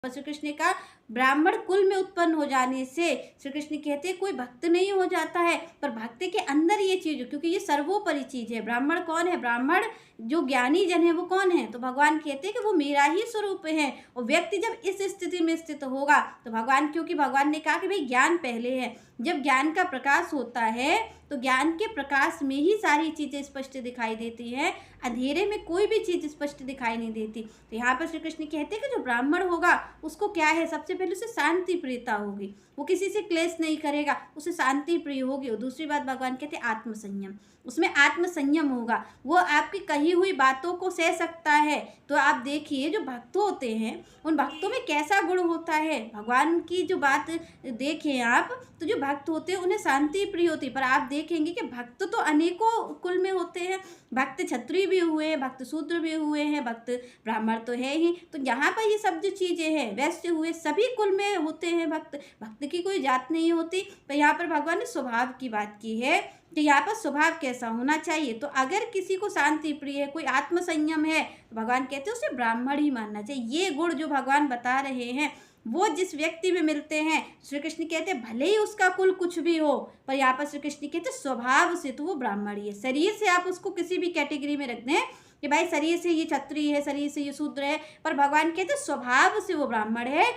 श्री कृष्ण ने कहा ब्राह्मण कुल में उत्पन्न हो जाने से श्री कृष्ण कहते हैं कोई भक्त नहीं हो जाता है, पर भक्त के अंदर ये चीज, क्योंकि ये सर्वोपरि चीज है। ब्राह्मण कौन है? ब्राह्मण जो ज्ञानी जन है वो कौन है? तो भगवान कहते हैं कि वो मेरा ही स्वरूप है। और व्यक्ति जब इस स्थिति में स्थित होगा तो भगवान, क्योंकि भगवान ने कहा कि भाई ज्ञान पहले है, जब ज्ञान का प्रकाश होता है तो ज्ञान के प्रकाश में ही सारी चीजें स्पष्ट दिखाई देती हैं, अंधेरे में कोई भी चीज स्पष्ट दिखाई नहीं देती। तो यहाँ पर श्री कृष्ण कहते हैं कि जो ब्राह्मण होगा उसको क्या है, सबसे पहले उसे शांति प्रियता होगी, वो किसी से क्लेश नहीं करेगा, उसे शांति प्रिय होगी। और दूसरी बात भगवान कहते हैं आत्मसंयम, उसमें आत्मसंयम होगा, वो आपकी कही हुई बातों को सह सकता है। तो आप देखिए जो भक्त होते हैं उन भक्तों में कैसा गुण होता है, भगवान की जो बात देखें आप, तो जो भक्त होते हैं उन्हें शांति प्रिय होती है। पर आप देखेंगे कि भक्त तो अनेकों कुल में होते हैं, भक्त क्षत्रिय भी हुए हैं, भक्त शूद्र भी हुए हैं, भक्त ब्राह्मण तो है ही। तो यहाँ पर ये सब जो चीज़ें हैं वैश्य हुए, सभी कुल में होते हैं भक्त, भक्त की कोई जात नहीं होती। तो यहाँ पर भगवान ने स्वभाव की बात की है कि यहाँ पर स्वभाव कैसा होना चाहिए। तो अगर किसी को शांति प्रिय है, कोई आत्मसंयम है, तो भगवान कहते हैं उसे ब्राह्मण ही मानना चाहिए। ये गुण जो भगवान बता रहे हैं वो जिस व्यक्ति में मिलते हैं, श्री कृष्ण कहते हैं भले ही उसका कुल कुछ भी हो, पर यहाँ पर श्री कृष्ण कहते हैं स्वभाव से तो वो ब्राह्मण ही है। शरीर से आप उसको किसी भी कैटेगरी में रख दें कि भाई शरीर से ये क्षत्रिय है, शरीर से ये शूद्र है, पर भगवान कहते हैं स्वभाव से वो ब्राह्मण है।